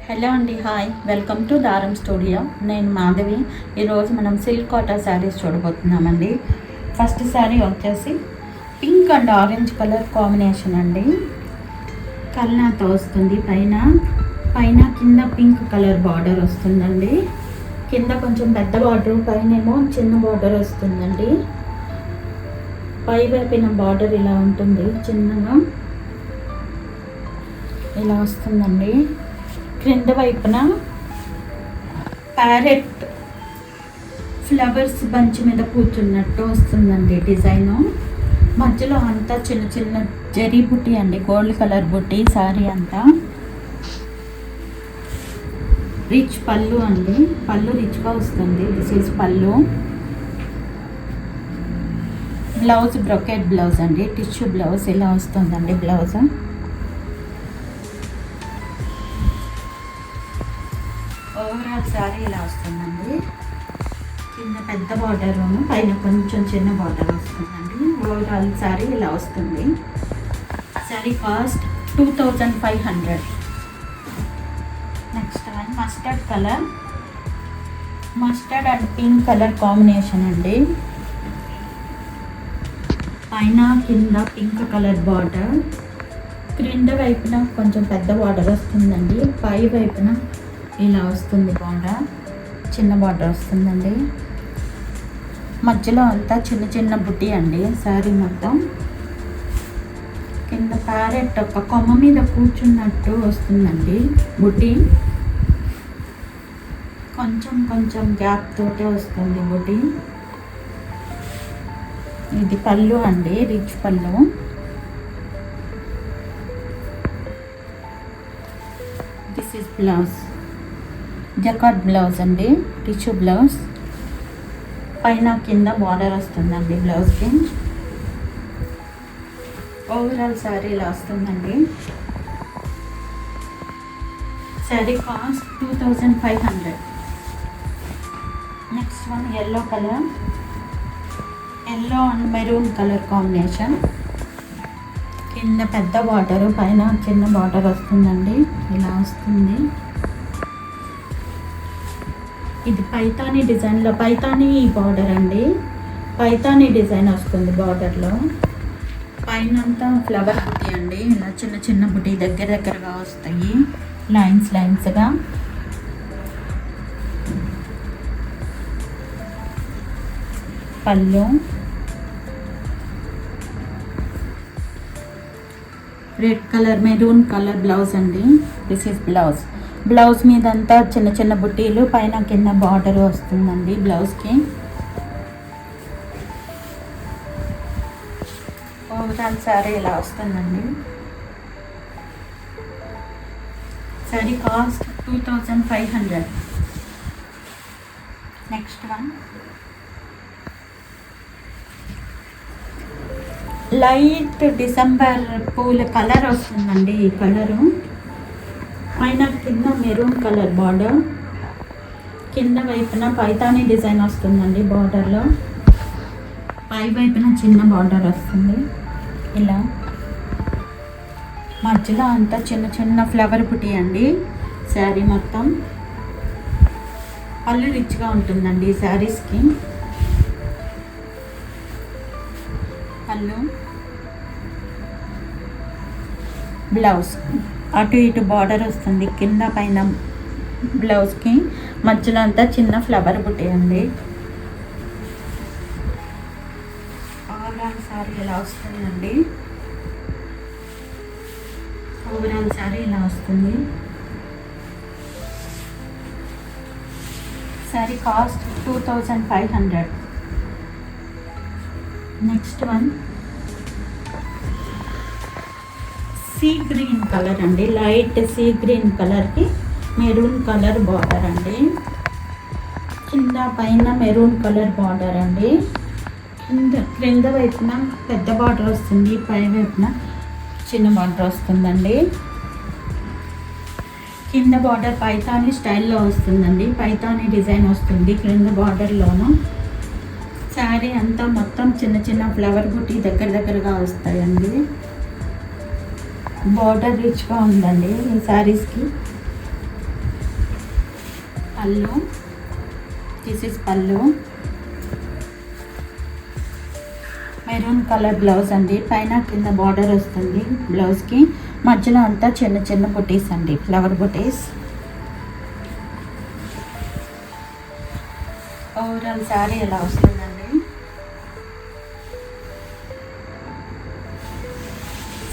Hello అండి, hi, welcome to Dhaaram studio. నేను మాధవి. ఈరోజు మనం సిల్క్ కాటన్ శారీస్ చూడబోతున్నామండి. ఫస్ట్ శారీ వచ్చేసి pink and orange colour combination అండి. కల్నాతో వస్తుంది. పైన కింద పింక్ కలర్ బార్డర్ వస్తుందండి. కింద కొంచెం పెద్ద బార్డర్, పైన ఏమో చిన్న బార్డర్ వస్తుందండి. పై వైపున బార్డర్ ఇలా ఉంటుంది, చిన్నగా ఇలా వస్తుందండి. క్రింద వైపున ప్యారెట్ ఫ్లవర్స్ బంచ్ మీద కూర్చున్నట్టు వస్తుందండి డిజైను. మధ్యలో అంతా చిన్న చిన్న జరీ బుట్టి అండి, గోల్డ్ కలర్ బుట్టి. శారీ అంతా రిచ్ పళ్ళు అండి, పళ్ళు రిచ్గా వస్తుంది. దిస్ ఈజ్ పళ్ళు. బ్లౌజ్ బ్రొకెట్ బ్లౌజ్ అండి, టిష్యూ బ్లౌజ్ ఇలా వస్తుందండి బ్లౌజ్. ఓవరాల్ శారీ ఇలా వస్తుందండి. కింద పెద్ద బార్డర్, పైన కొంచెం చిన్న బార్డర్ వస్తుందండి. ఓవరాల్ శారీ ఇలా వస్తుంది. Sari cost 2500. Next one mustard colour, mustard and pink colour combination అండి. పైన కింద పింక్ కలర్ బార్డర్, క్రింద వైపున కొంచెం పెద్ద బార్డర్ వస్తుందండి. పై వైపున ఇలా వస్తుంది బార్డర్, చిన్న బార్డర్ వస్తుందండి. మధ్యలో అంతా చిన్న చిన్న బుట్టి అండి శారీ మొత్తం. కింద ప్యారెట్ ఒక కొమ్మ మీద కూర్చున్నట్టు వస్తుందండి బుట్టి. కొంచెం కొంచెం గ్యాప్ తోటే వస్తుంది బుట్టి. ఇది పళ్ళు అండి, రిచ్ పళ్ళు. This is blouse, jacquard blouse అండి, టిష్యూ బ్లౌజ్. పైన కింద బార్డర్ వస్తుందండి బ్లౌజ్కి. ఓవరాల్ శారీ ఇలా వస్తుందండి. Sari cost 2500. Next one yellow colour, yellow and maroon colour combination. కింద పెద్ద బార్డర్, పైన చిన్న బార్డర్ వస్తుందండి, ఇలా వస్తుంది. ఇది పైతానీ డిజైన్లో, పైతానీ బార్డర్ అండి, పైతానీ డిజైన్ వస్తుంది బార్డర్లో. పైన అంతా ఫ్లవర్ బుట్టి అండి, ఇలా చిన్న చిన్న బుట్టి దగ్గరగా వస్తాయి, లైన్స్గా. పళ్ళు red colour, maroon colour blouse అండి. This is blouse. బ్లౌజ్ మీద అంతా చిన్న చిన్న బుట్టీలు, పైన కింద బార్డర్ వస్తుందండి బ్లౌజ్కి. ఓవరాల్ శారీ ఇలా వస్తుందండి. Sari cost 2500. Next one light December పూల కలర్ వస్తుందండి. ఈ కలరు పైన కింద మెరూన్ కలర్ బార్డర్, కింద వైపున పైతానీ డిజైన్ వస్తుందండి బార్డర్లో. పై వైపున చిన్న బార్డర్ వస్తుంది ఇలా. మధ్యలో అంతా చిన్న చిన్న ఫ్లవర్ బుట్టి అండి శారీ మొత్తం. పళ్ళు రిచ్గా ఉంటుందండి ఈ శారీస్కి. పళ్ళు, బ్లౌజ్ అటు ఇటు బార్డర్ వస్తుంది కింద పైన బ్లౌజ్కి. మధ్యలో అంతా చిన్న ఫ్లవర్ బుట్టి అండి. ఓవరాల్ శారీ ఇలా వస్తుందండి. ఓవరాల్ శారీ ఇలా వస్తుంది. Sari cost 2500. Next one sea green colour అండి, లైట్ సీ గ్రీన్ కలర్కి మెరూన్ కలర్ బార్డర్ అండి. కింద పైన మెరూన్ కలర్ బార్డర్ అండి. క్రింద వైపున పెద్ద బార్డర్ వస్తుంది, పై వైపున చిన్న బార్డర్ వస్తుందండి. కింద బార్డర్ పైతానీ స్టైల్లో వస్తుందండి, పైతానీ డిజైన్ వస్తుంది క్రింద బార్డర్లోను. శారీ అంతా మొత్తం చిన్న చిన్న ఫ్లవర్ బుట్టి దగ్గరగా వస్తాయండి. బార్డర్ రిచ్గా ఉందండి ఈ శారీస్కి. పళ్ళు, దిస్ ఇస్ పళ్ళు. మెరూన్ కలర్ బ్లౌజ్ అండి. పైన కింద బార్డర్ వస్తుంది బ్లౌజ్కి. మధ్యలో అంతా చిన్న చిన్న బుటీస్ అండి, ఫ్లవర్ బుటీస్. ఓవరాల్ శారీ ఎలా వస్తుందండి.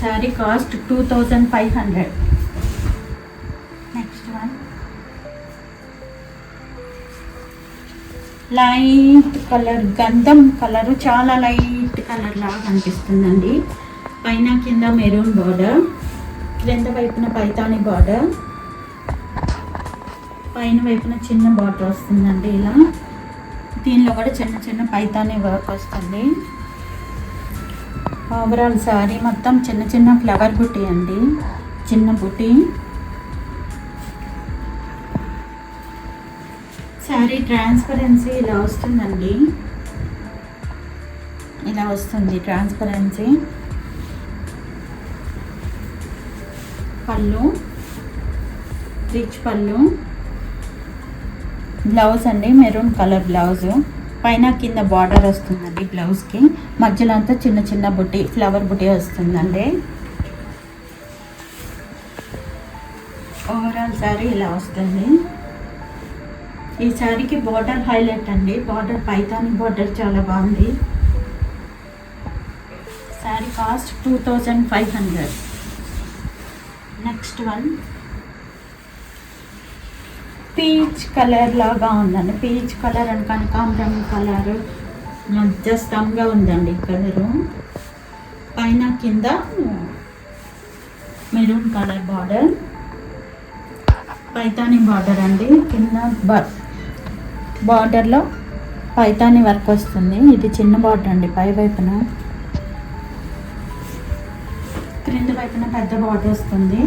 Sari cost 2500. Next one light colour, గంధం కలర్, చాలా లైట్ కలర్ లాగా కనిపిస్తుందండి. పైన కింద మెరూన్ బార్డర్, క్రింద వైపున పైతాని బార్డర్, పైన వైపున చిన్న బార్డర్ వస్తుందండి. ఇలా దీనిలో కూడా చిన్న చిన్న పైతాని వర్క్ వస్తుంది. ఓవరాల్ శారీ మొత్తం చిన్న చిన్న ఫ్లవర్ బుట్టి అండి, చిన్న బుట్టి. శారీ ట్రాన్స్పరెన్సీ ఇలా వస్తుందండి, ఇలా వస్తుంది ట్రాన్స్పరెన్సీ. పళ్ళు, రిచ్ పళ్ళు. బ్లౌజ్ అండి, మెరూన్ కలర్ బ్లౌజు. పైన కింద బార్డర్ వస్తుందండి బ్లౌజ్కి. మధ్యలో అంతా చిన్న చిన్న బుట్టి, ఫ్లవర్ బుట్టి వస్తుందండి. ఓవరాల్ శారీ ఇలా వస్తుంది. ఈ శారీకి బార్డర్ హైలైట్ అండి. బార్డర్ పైతాని బార్డర్ చాలా బాగుంది. Sari cost 2500. Next one peach colour లాగా ఉందండి. పీచ్ కలర్ అండ్ కనకాంబరం కలర్ మధ్యస్థంగా ఉందండి కలరు. పైన కింద maroon colour border, Paithani border అండి. కింద బార్డర్లో పైతాని వర్క్ వస్తుంది. ఇది చిన్న బార్డర్ అండి. పై వైపున, క్రింద వైపున పెద్ద బార్డర్ వస్తుంది.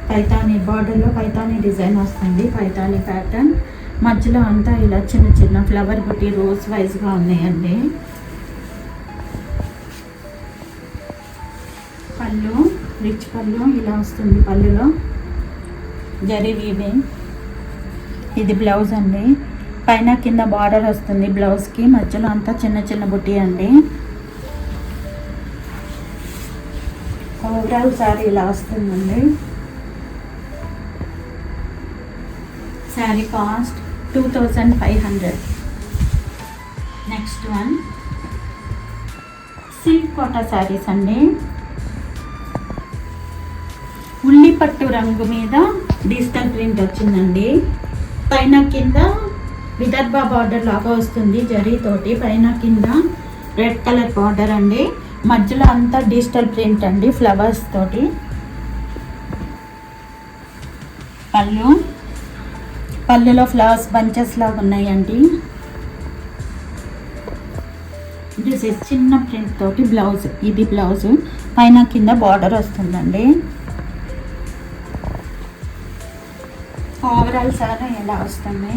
పైతాని బార్డర్లో పైతాని డిజైన్ వస్తుంది, పైతాని ప్యాటర్న్. మధ్యలో అంతా ఇలా చిన్న చిన్న ఫ్లవర్ బుట్టి రోజ్ వైజ్గా ఉన్నాయండి. పళ్ళు, రిచ్ పళ్ళు ఇలా వస్తుంది. పళ్ళులో జరీ వీవింగ్. ఇది బ్లౌజ్ అండి. పైన కింద బార్డర్ వస్తుంది బ్లౌజ్కి. మధ్యలో అంతా చిన్న చిన్న బుట్టి అండి. ఓవరాల్ శారీ ఇలా వస్తుందండి. Sari cost 2500. Next one silk Kota saris అండి. ఉల్లి పట్టు రంగు మీద డిజిటల్ ప్రింట్ వచ్చిందండి. పైన కింద విదర్భ బార్డర్ లాగా వస్తుంది జరీతోటి. పైన కింద రెడ్ కలర్ బార్డర్ అండి. మధ్యలో అంతా డిజిటల్ ప్రింట్ అండి, ఫ్లవర్స్ తోటి. పళ్ళు, పళ్ళులో ఫ్లవర్స్ బంచెస్ లాగా ఉన్నాయండి. దిస్ ఇస్ చిన్న ప్రింట్ తోటి బ్లౌజ్. ఇది బ్లౌజ్. పైన కింద బార్డర్ వస్తుందండి. ఓవరాల్ శారీ ఎలా వస్తుంది.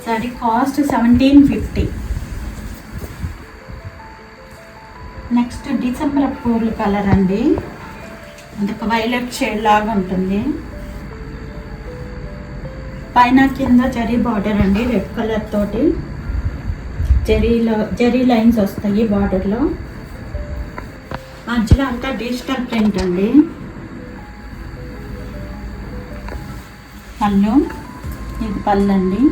శారీ కాస్ట్ 1750. నెక్స్ట్ డిసెంబర్ పూలు కలర్ అండి. అదొక వైలెట్ షేడ్ లాగా ఉంటుంది. పైన కింద జరీ బార్డర్ అండి, రెడ్ కలర్ తోటి జరీ లైన్స్ వస్తాయి బార్డర్లో. మధ్యలో అంతా డిజిటల్ ప్రింట్ అండి. పళ్ళు, ఇది పళ్ళు అండి.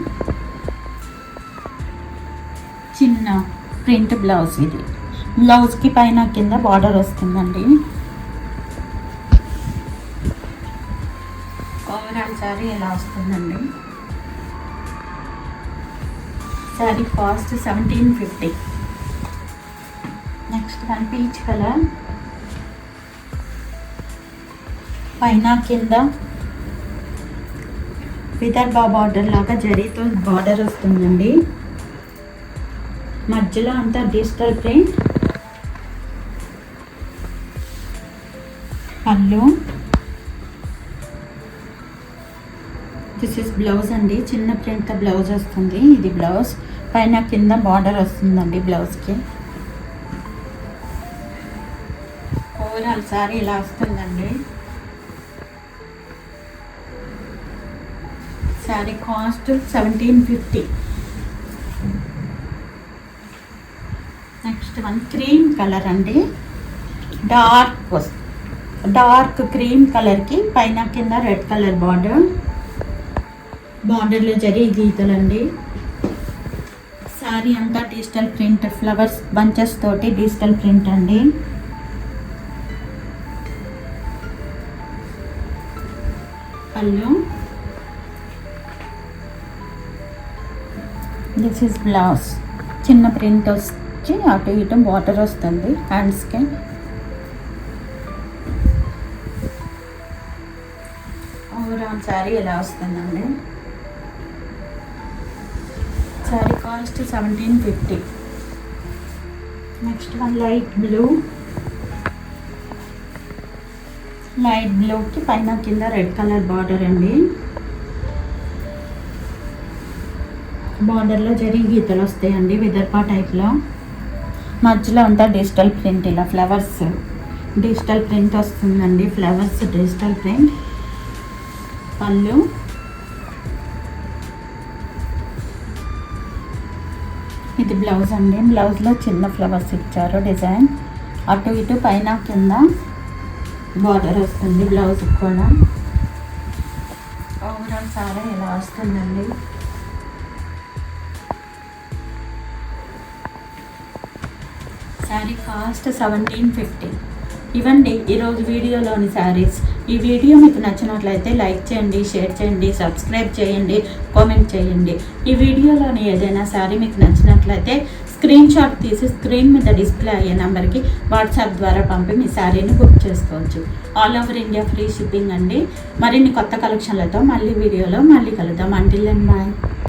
చిన్న ప్రింట్ బ్లౌజ్. ఇది బ్లౌజ్కి పైన కింద బార్డర్ వస్తుందండి. ఓవరాల్ శారీ ఎలా వస్తుందండి. Sari cost 1750. Next one peach colour. పైన కింద విదర్భ బార్డర్ లాగా జరీతో బార్డర్ వస్తుందండి. మధ్యలో అంతా డిజిటల్ ప్రింట్. పళ్ళు, దిస్ ఇస్ బ్లౌజ్ అండి. చిన్న ప్రింట్ బ్లౌజ్ వస్తుంది. ఇది బ్లౌజ్. పైన కింద బార్డర్ వస్తుందండి బ్లౌజ్కి. ఓవరాల్ శారీ ఇలా వస్తుందండి. Sari cost 1750. Next one cream colour అండి, డార్క్ క్రీమ్ కలర్కి పైన కింద రెడ్ కలర్ బార్డర్లో జరీ గీతలండి. శారీ అంతా డిజిటల్ ప్రింట్, ఫ్లవర్స్ బంచెస్ తోటి డిజిటల్ ప్రింట్ అండి. పళ్ళు, దిస్ ఈజ్ బ్లౌజ్. చిన్న ప్రింట్ వచ్చి అటు ఇటు బార్డర్ వస్తుంది హ్యాండ్స్కి. ఓవరాల్ శారీ ఎలా వస్తుందండి. Sari cost 1750. Next one light బ్లూకి పైన కింద రెడ్ కలర్ బార్డర్ అండి. బార్డర్లో జరీ గీతలు వస్తాయండి విదర్భా టైప్లో. మధ్యలో అంతా డిజిటల్ ప్రింట్, ఇలా ఫ్లవర్స్ డిజిటల్ ప్రింట్ వస్తుందండి. Flowers digital print. పళ్ళు, ఇది బ్లౌజ్ అండి. బ్లౌజ్లో చిన్న ఫ్లవర్స్ ఇచ్చారు డిజైన్. అటు ఇటు పైన కింద బార్డర్ వస్తుంది బ్లౌజ్ కూడా. ఓవరాల్ సారీ ఇలా వస్తుందండి. శారీ కాస్ట్ 1750. ఇవ్వండి ఈరోజు వీడియోలోని శారీస్. ఈ వీడియో మీకు నచ్చినట్లయితే లైక్ చేయండి, షేర్ చేయండి, సబ్స్క్రైబ్ చేయండి, కామెంట్ చేయండి. ఈ వీడియోలోని ఏదైనా శారీ మీకు నచ్చినట్లయితే స్క్రీన్ షాట్ తీసి స్క్రీన్ మీద డిస్ప్లే అయ్యే నెంబర్కి వాట్సాప్ ద్వారా పంపి మీ శారీని బుక్ చేసుకోవచ్చు. All over India free shipping అండి. మరిన్ని కొత్త కలెక్షన్లతో మళ్ళీ వీడియోలో మళ్ళీ కలుద్దాం. Until then bye.